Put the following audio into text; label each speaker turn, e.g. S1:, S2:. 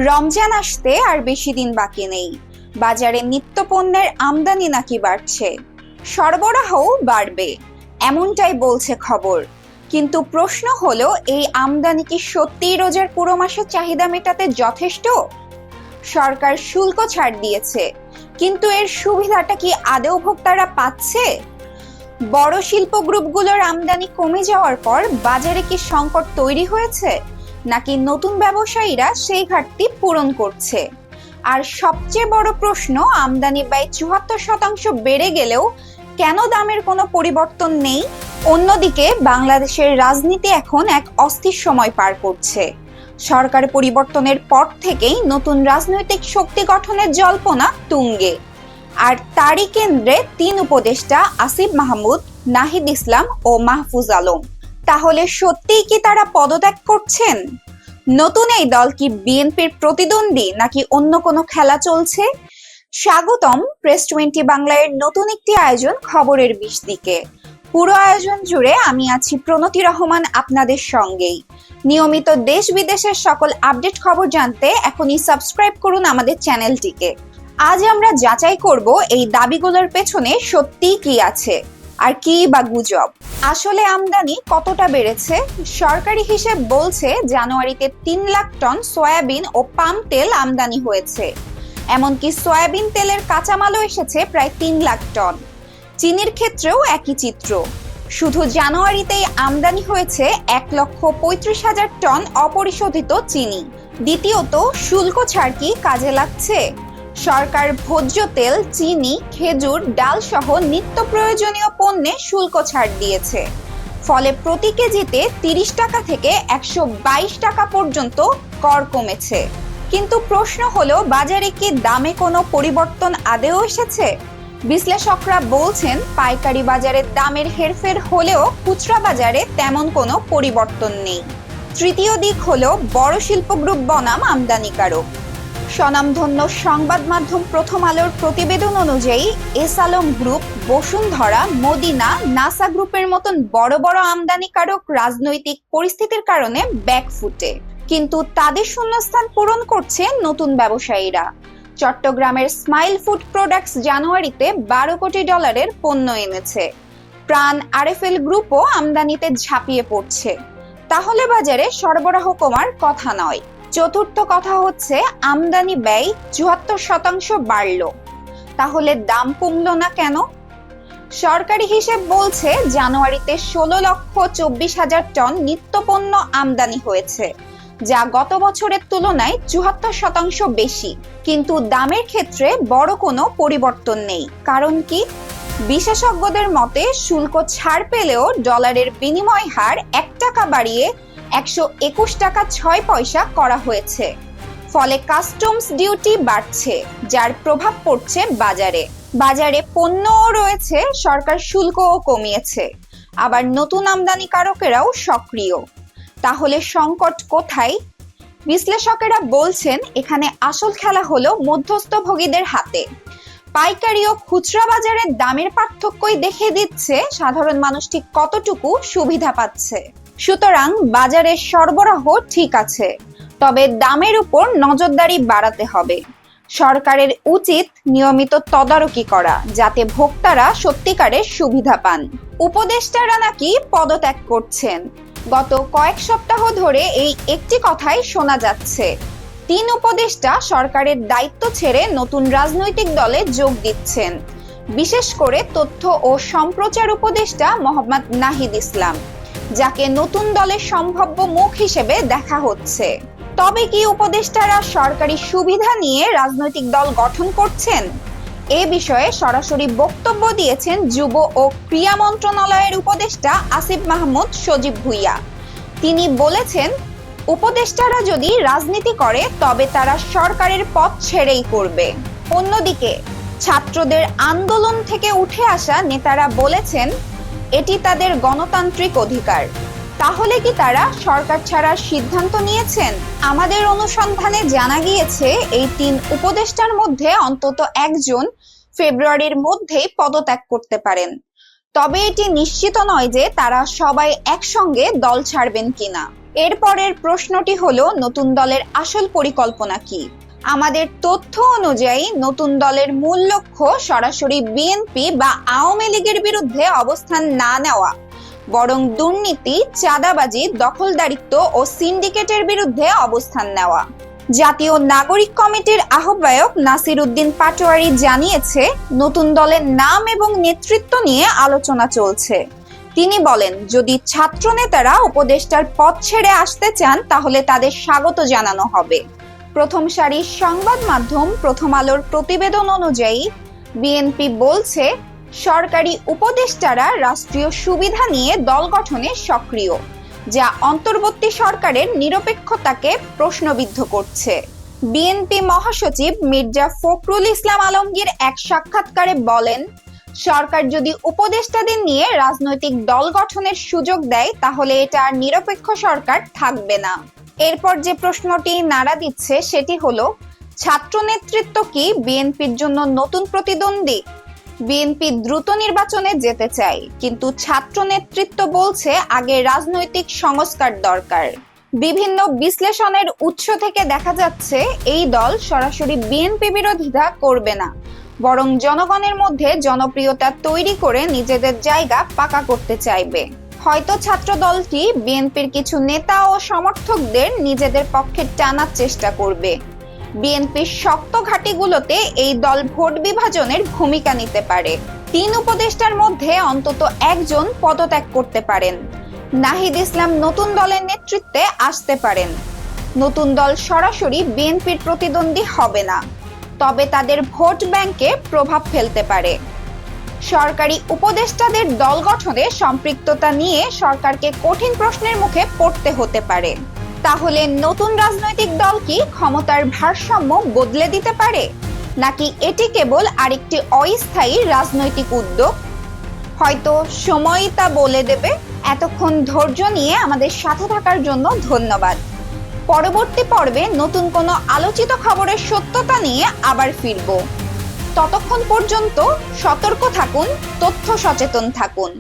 S1: রমজান আসতে আর বেশি দিন বাকি নেই। বাজারে নিত্যপণ্যের আমদানি নাকি বাড়ছে, সরবরাহও বাড়বে, এমনটাই বলছে খবর। কিন্তু প্রশ্ন হলো, এই আমদানি কি সত্যিই রোজার পুরো মাসের চাহিদা মেটাতে যথেষ্ট? সরকার শুল্ক ছাড় দিয়েছে, কিন্তু এর সুবিধাটা কি আদৌ ভোক্তারা পাচ্ছে? বড় শিল্প গ্রুপগুলোর আমদানি কমে যাওয়ার পর বাজারে কি সংকট তৈরি হয়েছে, নাকি নতুন ব্যবসায়ীরা সেই ঘাটতি পূরণ করছে? আর সবচেয়ে বড় প্রশ্ন, আমদানি ব্যয় ৭৪% বেড়ে গেলেও কেন দামের কোনো পরিবর্তন নেই? অন্যদিকে বাংলাদেশের রাজনীতি এখন এক অস্থির সময় পার করছে। সরকার পরিবর্তনের পর থেকেই নতুন রাজনৈতিক শক্তি গঠনের জল্পনা তুঙ্গে। আর তারই কেন্দ্রে ৩ উপদেষ্টা আসিফ মাহমুদ, নাহিদ ইসলাম ও মাহফুজ আলম। তাহলে সত্যিই কি তারা পদত্যাগ করছেন? নতুন এই দল কি বিএনপির প্রতিদ্বন্দ্বী, নাকি অন্য কোনো খেলা চলছে? স্বাগতম প্রেস 20 বাংলার নতুন একটি আয়োজন খবরের ২০ দিকে। পুরো আয়োজন জুড়ে আমি আছি প্রণতি রহমান, আপনাদের সঙ্গেই। নিয়মিত দেশ বিদেশের সকল আপডেট খবর জানতে এখনই সাবস্ক্রাইব করুন আমাদের চ্যানেলটিকে। আজ আমরা যাচাই করব এই দাবিগুলোর পেছনে সত্যিই কি আছে, আর কি বা গুজব। আসলে আমদানি কতটা বেড়েছে? সরকারি হিসেব বলছে জানুয়ারিতে ৩ লাখ টন সয়াবিন ও পাম তেল আমদানি হয়েছে। এমনকি সয়াবিন তেলের কাঁচামালও এসেছে প্রায় ৩ লাখ টন। চিনির ক্ষেত্রেও একই চিত্র। শুধু জানুয়ারিতেই আমদানি হয়েছে ১,৩৫,০০০ টন অপরিশোধিত চিনি। দ্বিতীয়ত, শুল্ক ছাড় কি কাজে লাগছে? সরকার ভোজ্য তেল, চিনি, খেজুর, ডাল সহ নিত্য প্রয়োজনীয় পণ্যে শুল্ক ছাড় দিয়েছে। ফলে প্রতি কেজিতে ৩০ টাকা থেকে ১২২ টাকা পর্যন্ত কর কমেছে। কিন্তু প্রশ্ন হলো, বাজারে কি দামে কোনো পরিবর্তন আদৌ এসেছে? বিশ্লেষকরা বলছেন পাইকারি বাজারে দামের হেরফের হলেও খুচরা বাজারে তেমন কোনো পরিবর্তন নেই। তৃতীয় দিক হলো বড় শিল্প গ্রুপ বনাম আমদানিকারক। স্বনামধন্য সংবাদ মাধ্যম প্রথম আলোর প্রতিবেদন অনুযায়ী এস আলম গ্রুপ, বসুন্ধরা, মদিনা, নাসা গ্রুপের মতন বড় বড় আমদানিকারক রাজনৈতিক পরিস্থিতির কারণে ব্যাকফুটে, কিন্তু তাদের শূন্যস্থান পূরণ করছে নতুন ব্যবসায়ীরা। চট্টগ্রামের স্মাইল ফুড প্রোডাক্টস জানুয়ারিতে ১২ কোটি ডলারের পণ্য এনেছে। প্রাণ আরএফএল গ্রুপও আমদানিতে ঝাঁপিয়ে পড়ছে। তাহলে বাজারে সরবরাহ কমার কথা নয়। চতুর্থ কথা হচ্ছে, আমদানি ব্যয় ৭৪% বাড়ল, তাহলে দাম কমলো না কেন? সরকারি হিসেব বলছে জানুয়ারিতে ১৬,২৪,০০০ টন নিত্যপণ্য আমদানি হয়েছে, যা গত বছরের তুলনায় ৭৪% বেশি। কিন্তু দামের ক্ষেত্রে বড় কোনো পরিবর্তন নেই। কারণ কি? বিশেষজ্ঞদের মতে শুল্ক ছাড় পেলেও ডলারের বিনিময় হার ১ টাকা বাড়িয়ে ১২১ টাকা ৬ পয়সা করা হয়েছে। ফলে কাস্টমস ডিউটি বাড়ছে, যার প্রভাব পড়ছে বাজারে। বাজারে পণ্যও রয়েছে, সরকার শুল্কও কমিয়েছে, আবার নতুন আমদানিকারকেরাও সক্রিয়। তাহলে সংকট কোথায়? বিশ্লেষকেরা বলছেন এখানে আসল খেলা হলো মধ্যস্থভোগীদের হাতে। পাইকারি ও খুচরা বাজারের দামের পার্থক্যই দেখিয়ে দিচ্ছে সাধারণ মানুষ ঠিক কতটুকু সুবিধা পাচ্ছে। সুতরাং বাজারের সরবরাহ ঠিক আছে, তবে দামের উপর নজরদারি বাড়াতে হবে। সরকারের উচিত নিয়মিত তদারকি করা, যাতে ভোক্তারা সত্যিকারের সুবিধা পান। উপদেষ্টারা নাকি পদত্যাগ করছেন। গত কয়েক সপ্তাহ ধরে এই একটি কথাই শোনা যাচ্ছে। ৩ উপদেষ্টা সরকারের দায়িত্ব ছেড়ে নতুন রাজনৈতিক দলে যোগ দিচ্ছেন, বিশেষ করে তথ্য ও সম্প্রচার উপদেষ্টা মোহাম্মদ নাহিদ ইসলাম, যাকে নতুন দলের সম্ভাব্য মুখ হিসেবে দেখা হচ্ছে। তবে কি উপদেষ্টারা সরকারি সুবিধা নিয়ে রাজনৈতিক দল গঠন করছেন? এ বিষয়ে সরাসরি বক্তব্য দিয়েছেন যুব ও ক্রীড়া মন্ত্রণালয়ের উপদেষ্টা আসিফ মাহমুদ সজীব ভুইয়া। তিনি বলেছেন, উপদেষ্টারা যদি রাজনীতি করে তবে তারা সরকারের পথ ছেড়েই করবে। অন্যদিকে ছাত্রদের আন্দোলন থেকে উঠে আসা নেতারা বলেছেন এটি তাদের গণতান্ত্রিক অধিকার। তাহলে কি তারা সরকার ছাড়ার সিদ্ধান্ত নিয়েছেন? আমাদের অনুসন্ধানে জানা গিয়েছে এই ৩ উপদেষ্টার মধ্যে অন্তত একজন ফেব্রুয়ারির মধ্যেই পদত্যাগ করতে পারেন। তবে এটি নিশ্চিত নয় যে তারা সবাই একসঙ্গে দল ছাড়বেন কিনা। এরপরের প্রশ্নটি হলো, নতুন দলের আসল পরিকল্পনা কি? আমাদের তথ্য অনুযায়ী নতুন দলের মূল লক্ষ্য সরাসরি বিএনপি বা আওয়ামী লীগের বিরুদ্ধে অবস্থান না নেওয়া, বরং দুর্নীতি, চাঁদাবাজি, দখলদারিত্ব ও সিন্ডিকেটের বিরুদ্ধে অবস্থান নেওয়া। জাতীয় নাগরিক কমিটির আহ্বায়ক নাসির উদ্দিন পাটোয়ারি জানিয়েছে, নতুন দলের নাম এবং নেতৃত্ব নিয়ে আলোচনা চলছে। তিনি বলেন, যদি ছাত্র নেতারা উপদেষ্টার পদ ছেড়ে আসতে চান তাহলে তাদের স্বাগত জানানো হবে। প্রথম সারির সংবাদ মাধ্যম প্রথম আলোর প্রতিবেদন অনুযায়ী বিএনপি বলছে, সরকারি উপদেষ্টারা রাষ্ট্রীয় সুবিধা নিয়ে দল গঠনে সক্রিয়, যা অন্তর্বর্তী সরকারের নিরপেক্ষতাকে প্রশ্নবিদ্ধ করছে। বিএনপি মহাসচিব মির্জা ফখরুল ইসলাম আলমগীর এক সাক্ষাৎকারে বলেন, সরকার যদি উপদেষ্টাদের নিয়ে রাজনৈতিক দল গঠনের সুযোগ দেয় তাহলে এটা আর নিরপেক্ষ সরকার থাকবে না। এরপর যে প্রশ্নটি নাড়া দিচ্ছে সেটি হলো, ছাত্র নেতৃত্ব কি বিএনপির জন্য নতুন প্রতিদ্বন্দ্বী? বিএনপি দ্রুত নির্বাচনে যেতে চায়, কিন্তু ছাত্র নেতৃত্ব বলছে আগে রাজনৈতিক সংস্কার দরকার। বিভিন্ন বিশ্লেষণের উৎস থেকে দেখা যাচ্ছে এই দল সরাসরি বিএনপি বিরোধিতা করবে না, বরং জনগণের মধ্যে জনপ্রিয়তা তৈরি করে নিজেদের জায়গা পাকা করতে চাইবে। হয়তো ছাত্র দলটি বিএনপির কিছু নেতা ও সমর্থকদের নিজেদের পক্ষে টানার চেষ্টা করবে। বিএনপির শক্ত ঘাঁটিগুলোতে এই দল ভোট বিভাজনের ভূমিকা নিতে পারে। 3 উপদেষ্টার মধ্যে অন্তত একজন পদত্যাগ করতে পারেন। নাহিদ ইসলাম নতুন দলের নেতৃত্বে আসতে পারেন। নতুন দল সরাসরি বিএনপির প্রতিদ্বন্দ্বী হবে না, তবে তাদের ভোট ব্যাংকে প্রভাব ফেলতে পারে। সরকারি উপদেষ্টাদের দল গঠনে সম্পৃক্ততা নিয়ে সরকারকে কঠিন প্রশ্নের মুখে পড়তে হতে পারে। তাহলে নতুন রাজনৈতিক দল কি ক্ষমতার ভারসাম্য বদলে দিতে পারে, নাকি এটি কেবল আরেকটি অস্থায়ী রাজনৈতিক উদ্যোগ? হয়তো সময়ই তা বলে দেবে। এতক্ষণ ধৈর্য নিয়ে আমাদের সাথে থাকার জন্য ধন্যবাদ। পরবর্তী পর্বে নতুন কোনো আলোচিত খবরের সত্যতা নিয়ে আবার ফিরব। ততক্ষণ পর্যন্ত সতর্ক থাকুন, তথ্য সচেতন থাকুন।